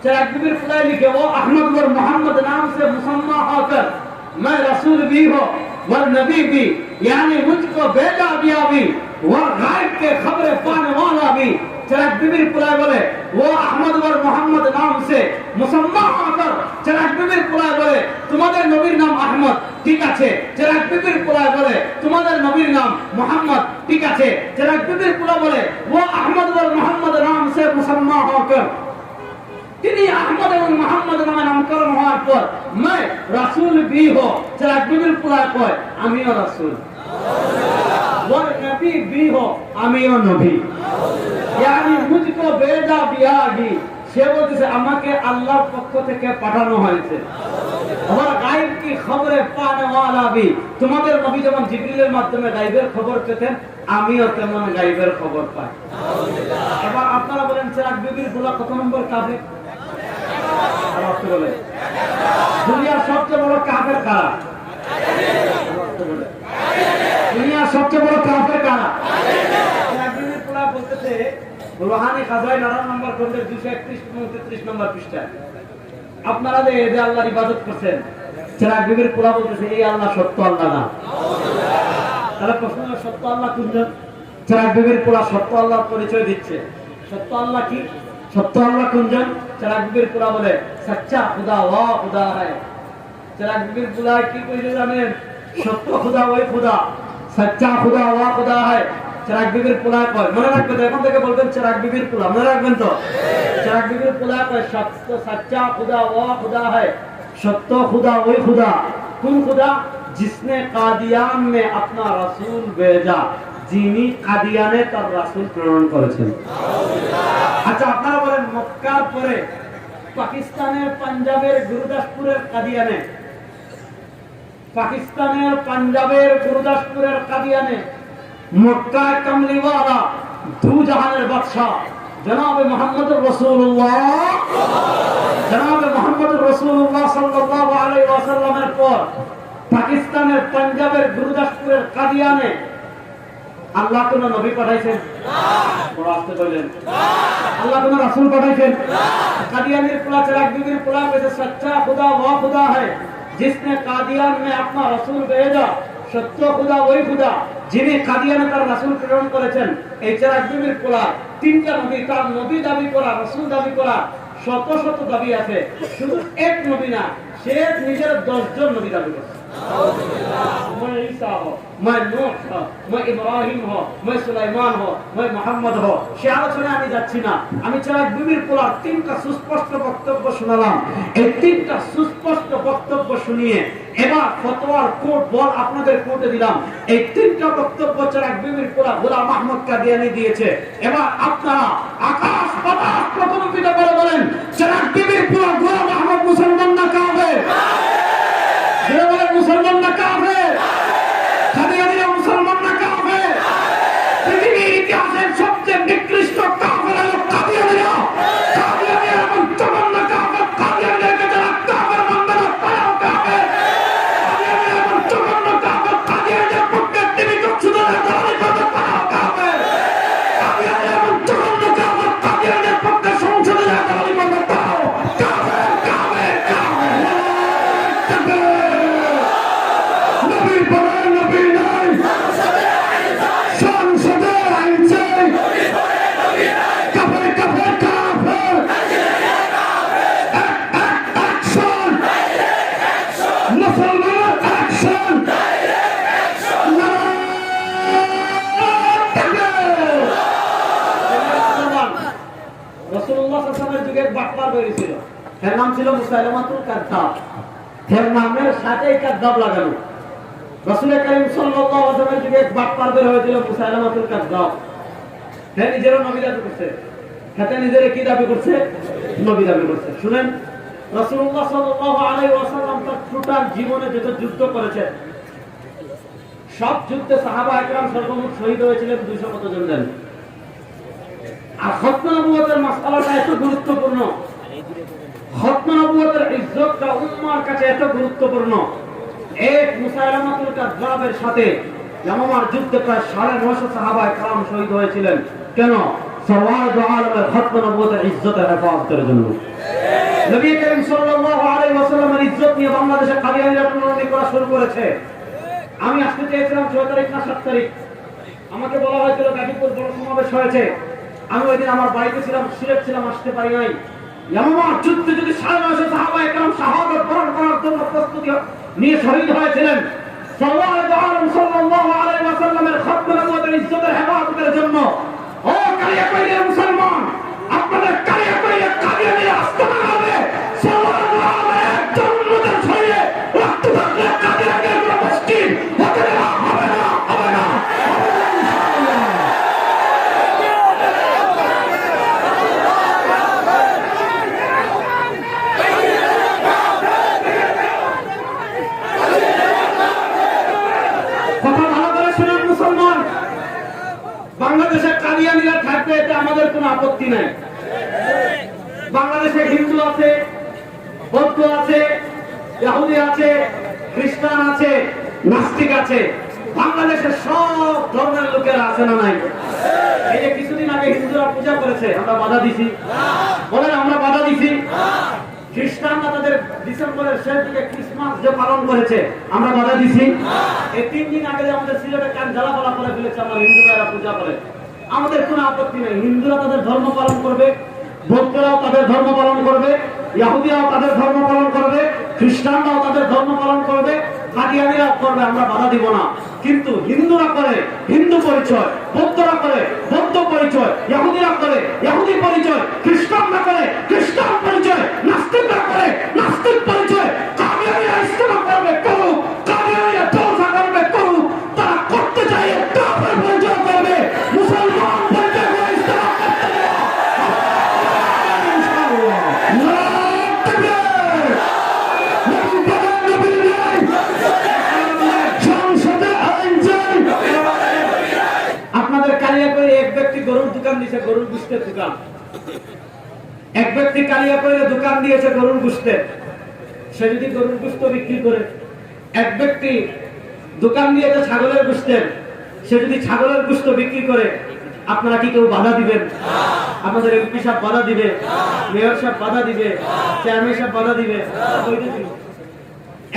চেরাগ বিবির পোলা লিখে वो अहमद और मोहम्मद नाम से मुसम्मा होकर मैं रसूल भी हो और नबी भी, यानी मुझको भेजा दिया भी और गायब के खबरें पाने वाला भी। চেরাগ বিবির পোলা বলে वो अहमद और मोहम्मद नाम से मुसम्मा होकर, চেরাগ বিবির পোলা বলে তোমাদের নবীর নাম আহমদ, ঠিক আছে। চেরাগ বিবির পোলা বলে তোমাদের নবীর নাম মোহাম্মদ, ঠিক আছে। চেরাগ বিবির পোলা বলে वो अहमद और मोहम्मद नाम से मुसम्मा होकर, তিনি আহমদ এবং মোহাম্মদ নামে নামকরণ হওয়ার পর मैं রাসূল भी हो। চেরাগ বিবির পোলা কয় আমিও রাসূল, और नबी भी हो, আমিও নবী, यानी मुझको भेजा दिया भी। সে বলতেছে আমাকে আল্লাহর পক্ষ থেকে পাঠানো হয়েছে। और गायब की खबरें पाने वाला भी, তোমাদের নবী যেমন জিবরিলের মাধ্যমে গায়বের খবর পেতেন, আমিও তেমন গায়বের খবর পাই। এবার আপনারা বলেন চেরাগ বিবির পোলা কত নম্বর কাফের? বলেন দুনিয়ার সবচেয়ে বড় কাফের কারা? দুনিয়ার সবচেয়ে বড় কাফের কারা? চেরাগ বিবির পোলা বলতেছে রোহানি খাজাইল 18 নম্বর খণ্ডের 231 এবং 33 নম্বর পৃষ্ঠা। আপনারা যে আল্লাহর ইবাদত করছেন, চেরাগ বিবির পোলা বলতেছে এই আল্লাহ সত্য আল্লাহ না। তাহলে প্রশ্ন হলো সত্য আল্লাহ কোনজন? চেরাগ বিবির পোলা সত্য আল্লাহর পরিচয় দিচ্ছে। সত্য আল্লাহ কি? সত্য আল্লাহ কোনজন? চেরাগ বিবির পোলা বলে সচ্চা খুদা ওয়া খুদা है। চেরাগ বিবির পোলা কি কইলে জানেন? সত্য খুদা ওই খুদা, সচ্চা খুদা ওয়া খুদা है। চেরাগ বিবির পোলা কয়, মনে রাখবেন তো, এখন থেকে বলবেন চেরাগ বিবির পোলা, মনে রাখবেন তো। চেরাগ বিবির পোলা কয় সত্য সচ্চা খুদা ওয়া খুদা है। সত্য খুদা ওই খুদা। কোন খুদা? जिसने कादियान में अपना रसूल भेजा, যিনি কাদিয়ানে তার রাসূল প্রেরণ করেছেন। আচ্ছা আপনারা বলেন মক্কার পরে পাকিস্তানের পাঞ্জাবের গুরুদাসপুরের কাদিয়ানে, পাকিস্তানের পাঞ্জাবের গুরুদাসপুরের কাদিয়ানে মক্কায় কামলিওয়ালা দু জাহানের বাদশা জনাবে মুহাম্মদুর রাসূলুল্লাহ, জনাবে মুহাম্মদুর রাসূলুল্লাহ সাল্লাল্লাহু আলাইহি ওয়াসাল্লামের পর পাকিস্তানের পাঞ্জাবের গুরুদাসপুরের কাদিয়ানে আল্লাহ কোন নবী পাঠাইছেন? বড় আস্তে বলেন আল্লাহ কোন রাসূল পাঠাইছেন? কাদিয়ানের পোলা চেরাগ বিবির পোলা বলে সচ্চা খুদা ওয়া খুদা है, जिसने कादियान में अपना रसूल भेजा। সত্য খুদা ওই খুদা যিনি কাদিয়ানে তার রাসূল প্রেরণ করেছেন। এই চেরাগ বিবির পোলা তিনটা নবী, তার নবী দাবি করা, রাসূল দাবি করা শত শত দাবি আছে। শুধু এক নবী না, সে নিজের 10 জন নবী দাবি করছে। मैं ईसा हो, मैं नूह हो, मैं इब्राहिम हो, मैं सुलाइमान हो, मैं मोहम्मद हो। সে আলোচনায় আমি যাচ্ছি না। আমি চাই বিবির পোলার 3টা সুস্পষ্ট বক্তব্য শোনালাম। এই 3টা সুস্পষ্ট বক্তব্য শুনিয়ে এবার ফতোয়ার কোর্ট বল আপনাদের কোর্টে দিলাম। এই 3টা বক্তব্য চাই বিবির পোলা গোলাম আহমদ কাদিয়ানী দিয়েছে। এবার আপনারা আকাশ বাতাস প্রকম্পিত করে বলেন, চাই বিবির পোলা গোলাম আহমদ মুসলমান না কাফের? মুসলমান না কাফের? কাদিয়ানীরা মুসলমান না কাফের? পৃথিবীর ইতিহাসের সবচেয়ে নিকৃষ্ট কাফের হলো কাদিয়ানীরা। কাদিয়ানীরা এমন তখন কাফের, কাদিয়ানীদেরকে যারা কাফের মানবে না তারাও কাফের। কাদিয়ানীরা এমন তখন কাফের, কাদিয়ানীদের পক্ষে টিভি চক্ষুদার দাঁড়ানি করবে তারাও কাফের। কাদিয়ানীরা এমন তখন কাফের, কাদিয়ানীদের পক্ষে সংসদে দাঁড়ানি করবে তারাও কাফের। কাফের কাফের কাফের। নবী পরে নবী নাই, সংসদে আইন চাই, কাফের কাফের কাফের, অ্যাকশন, মুসলমান অ্যাকশন, রাসূলুল্লাহ সাল্লাল্লাহু আলাইহি ওয়াসাল্লামের যুগে বাটপার বেরিয়েছিল। এর নাম ছিল মুসাইলামাতুল কাযযাব। এর নামের সাথেই কাযযাব লাগানো। রাসূল করিম সাল্লাল্লাহু আলাইহি ওয়াসাল্লামের যুগে বাটপার বের হয়েছিল মুসাইলামাতুল কাযযাব। সে নিজেরও নবী দাবি করছে। সে নিজের কি দাবি করছে? নবী দাবি করছে। শুনেন, রাসূলুল্লাহ সাল্লাল্লাহু আলাইহি ওয়াসাল্লাম তার টোটাল জীবনে যত যুদ্ধ করেছে সব যুদ্ধে সাহাবা একরাম সর্বমোট শহীদ হয়েছিলেন 200 কত জন জানেন? আর খতনা নবুয়তের মাসআলাটা এত গুরুত্বপূর্ণ, খতনা নবুয়তের ইজ্জতটা উম্মার কাছে এত গুরুত্বপূর্ণ। এক মুসাইলামাতুল কাযযাবের সাথে ইয়ামামার যুদ্ধে প্রায় 950 সাহাবা একরাম শহীদ হয়েছিলেন। কেন? সওয়াদ আলমের খতনা নবুয়তের ইজ্জতের হেফাজতের জন্য। নবী করিম সাল্লাল্লাহু আলাইহি ওয়াসাল্লামের ইজ্জত নিয়ে বাংলাদেশে কাদিয়ানীরা টুর্নামেন্ট করা শুরু করেছে। আমি আসতে চেয়েছিলাম 6 তারিখ না 7 তারিখ। আমাকে বলা হয়েছিল গাজীপুর বড় সমাবেশ হয়েছে। আমি ওই দিন আমার বাড়িতে ছিলাম, সিলেট ছিলাম, আসতে পারি নাই। ইয়ামামার যুদ্ধে যদি 950 সাহাবা একরাম শাহাদাত বরণ করার জন্য প্রস্তুতি নিয়ে শহীদ হয়েছিলেন, সওয়াদ আলম সাল্লাল্লাহু আলাইহি ওয়াসাল্লামের খতনা নবুয়তের ইজ্জতের হেফাজতের জন্য। ও কালিয়াকৈরের মুসলমান, আপনাদের কালিয়াকৈরের কাদিয়ানীরা আস্তানা হবে। সওয়াদ আলমের একজন মুমিনের শরীরে রক্ত থাকলে কাদিয়ানীদের কোনো মুশকিল হতে দেওয়া হবে না, হবে না, হবে না ইনশাআল্লাহ। বাংলাদেশে কাদিয়ানীরা থাকবে এতে আমাদের কোনো আপত্তি নাই। বাংলাদেশে হিন্দু আছে, বৌদ্ধ আছে, ইহুদি আছে, খ্রিস্টান আছে, নাস্তিক আছে। বাংলাদেশের সব ধর্মের লোকেরা আছে না নাই? এই যে কিছুদিন আগে হিন্দুরা পূজা করেছে, আমরা বাধা দিছি? বলেন আমরা বাধা দিছি? খ্রিস্টানরা তাদের ডিসেম্বরের শেষ দিকে ক্রিসমাস যে পালন করেছে, আমরা বাধা দিছি? এই 3 দিন আগে যে আমাদের সিলেটে কান জ্বালাপালা করে ফেলেছে, আমরা হিন্দুরা পূজা করে, আমাদের কোনো আপত্তি নেই। হিন্দুরা তাদের ধর্ম পালন করবে, বৌদ্ধরাও তাদের ধর্ম পালন করবে, ইহুদিরাও তাদের ধর্ম পালন করবে, খ্রিস্টানরাও তাদের ধর্ম পালন করবে, কাদিয়ানীরাও করবে, আমরা বাধা দিব না। কিন্তু হিন্দুরা করে হিন্দু পরিচয়, বৌদ্ধরা করে বৌদ্ধ পরিচয়, ইহুদিরা করে ইহুদি পরিচয়, খ্রিস্টানরা করে খ্রিস্টান পরিচয়, নাস্তিকরা করে নাস্তিক পরিচয়। কাদিয়ানীরা ইসলাম করবে করুক, কাদিয়ানীরা জলসা করবে করুক, তারা করতে চাইলে কাফের পরিচয় করবে, মুসলমান পরিচয় করে ইসলাম করতে দেওয়া ইনশাআল্লাহ। নারায়ে তাকবীর, নবী বলেন নবী নাই, সংসদে আইন চাই। আপনাদের কালিয়াকৈরে এক ব্যক্তি গরুর দোকান দিয়েছে, গরুর গোশতের দোকান। এক ব্যক্তি কালিয়াকৈরে দোকান দিয়েছে গরুর গোশতের। সে যদি গরুর গোশত বিক্রি করে, এক ব্যক্তি দোকান দিয়েছে ছাগলের গোশতের, সে যদি ছাগলের গোশত বিক্রি করে, আপনারা কি কেউ বাধা দিবেন? আপনাদের এমপি সাহেব বাধা দিবে, মেয়র সাহেব বাধা দিবে, চেয়ারম্যান সাহেব বাধা দিবে?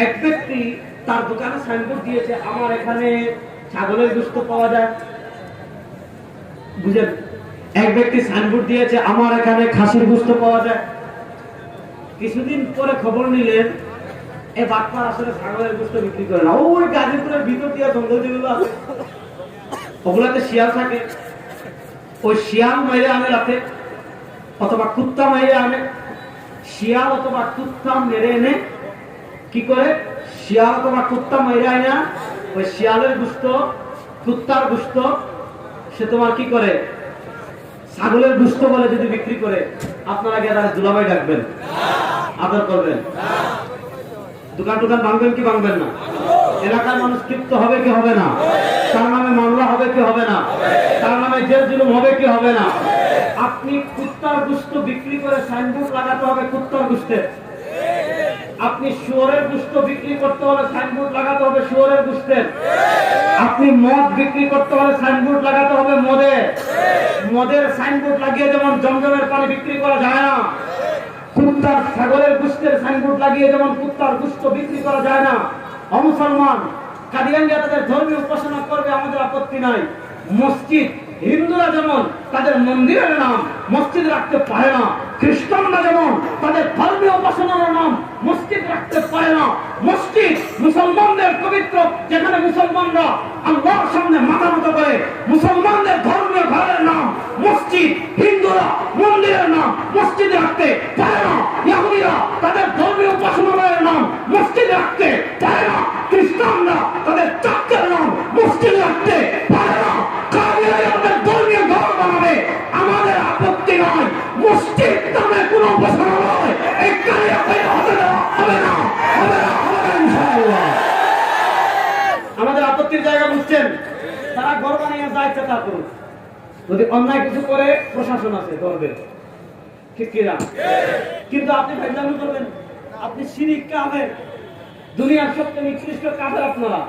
এক ব্যক্তি তার দোকানে সাইনবোর্ড দিয়েছে, আমার এখানে ছাগলের গোশত পাওয়া যায়, বুঝেন? এক ব্যক্তি সাইনবোর্ড দিয়েছে, আমার এখানে খাসির গোশত পাওয়া যায়। কিছুদিন পরে খবর নিলেন এই বাটপার আসলে ছাগলের গোশত বিক্রি করে না। ওই গাজীপুরের ভিতর দিয়ে জঙ্গল যেগুলো আছে ওগুলাতে শিয়াল থাকে, ওই শিয়াল মেরে আনে রাতে, অথবা কুত্তা মেরে আনে। শিয়াল অথবা কুত্তা মেরে এনে কি করে, শিয়াল অথবা কুত্তা মেরে আনে ওই শিয়ালের গোশত, কুত্তার গোশত সে তোমার কি করে, ছাগলের গোশত বলে যদি বিক্রি করে, আপনারা গিয়ে তারা দুলাভাই ডাকবেন, আদর করবেন, দোকান টোকান ভাঙবেন কি ভাঙবেন না? এলাকার মানুষ তৃপ্ত হবে কি হবে না? তার নামে মামলা হবে কি হবে না? তার নামে জেল জুলুম হবে কি হবে না? আপনি কুত্তার গোশত বিক্রি করে সাইনবোর্ড লাগাতে হবে কুত্তার গোশতের। আপনি শুয়োরের গোশত বিক্রি করতে হলে সাইনবোর্ড লাগাতে হবে শুয়োরের গোশতের। আপনি মদ বিক্রি করতে হলে সাইনবোর্ড লাগাতে হবে মদের। মদের সাইনবোর্ড লাগিয়ে যেমন জমজমের পানি বিক্রি করা যায় না, কুত্তার ছাগলের গোশতের সাইনবোর্ড লাগিয়ে যেমন কুত্তার গোশত বিক্রি করা যায় না। অমুসলমান কাদিয়ানিরা তাদের ধর্মীয় উপাসনা করবে, আমাদের আপত্তি নাই। মসজিদ হিন্দুরা যেমন তাদের মন্দিরের নাম মসজিদ রাখতে পারে না, খ্রিস্টানরা যেমন তাদের ধর্মীয় উপাসনার নাম মসজিদ রাখতে পারে না। মসজিদ মুসলমানদের পবিত্র, যেখানে মুসলমানরা আল্লাহর সামনে মাথা নত করে। মুসলমানদের ধর্মীয় ঘরের নাম মসজিদ, হিন্দুরা মন্দিরের নাম মসজিদ রাখতে পারে না। ইহুদিরা তাদের ধর্মীয় উপাসনালয়ের নাম মসজিদ রাখতে পারে না। খ্রিস্টানরা তাদের চার্চের নাম মসজিদ রাখতে পারে না। কাদিয়ানীদের ধর্মীয় ঘর বানাবে, আমাদের আপত্তি নয়। মসজিদ নামে কোনো উপাসনালয় এই কাদিয়ানীদের হবে না, হবে না, হবে না, হবে না ইনশাআল্লাহ। আমাদের আপত্তির জায়গা বুঝছেন? তারা ঘর বানিয়ে যা ইচ্ছা তা করুক, যদি অন্যায় কিছু করে প্রশাসন আছে ধরবে, ঠিক কিনা? কিন্তু আপনি ফাইজলামি করবেন, আপনি শিরিক কাফের, দুনিয়ার সবচেয়ে নিকৃষ্ট কাফের আপনারা।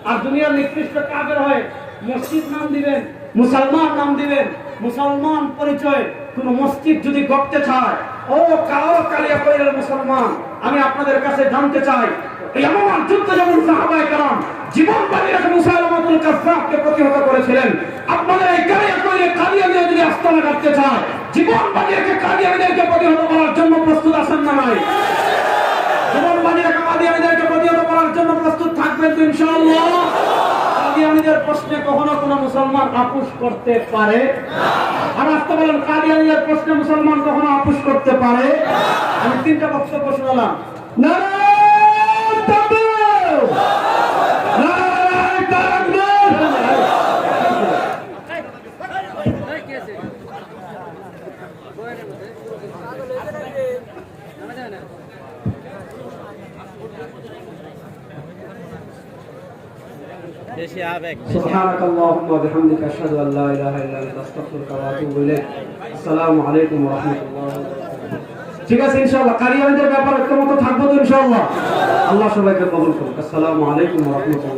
আর দুনিয়ার নিকৃষ্ট কাফের হয়ে মসজিদ নাম দিবেন, মুসলমান নাম দিবেন। মুসলমান পরিচয় কোন মসজিদ যদি গড়তে চায়, ও কালিয়াকৈরের মুসলমান, আমি আপনাদের কাছে জানতে চাই, এই আমার যুদ্ধ যেমন সাহাবায়ে কেরাম জীবন বাজি রেখে মুসাইলামাতুল কাজ্জাবকে প্রতিহত করেছিলেন, আপনাদের এই কালিয়াকৈরে কাদিয়ানীরা যদি আস্তানা কাটতে চায়, জীবন বাজি রেখে কাদিয়ানীদেরকে প্রতিহত করার জন্য প্রস্তুত আছেন না নাই? জীবন বাজি রেখে কাদিয়ানীদেরকে প্রতিহত করার জন্য প্রস্তুত থাকবেন তো ইনশাআল্লাহ? কাদিয়ানীদের প্রশ্নে কখনো কোনো মুসলমান আপোষ করতে পারে না। আর আসতে বলেন, কাদিয়ানীদের প্রশ্নে মুসলমান কখনো আপোষ করতে পারে? আমি তিনটা বক্তব্য শোনালাম। নারায়ে তাকবীর, নারায়ে তাকবীর। سبحانك اللهم وبحمدك أشهد أن لا إله إلا أنت أستغفرك وأتوب إليك السلام عليكم ورحمة الله وبركاته ঠিক আছে ইনশাআল্লাহ কারিয়ানদের ব্যাপারে ঐক্যমত থাকবো তো ইনশাআল্লাহ আল্লাহ সবাইকে কবুল করুক আসসালামু আলাইকুম ওয়া রাহমাতুল্লাহ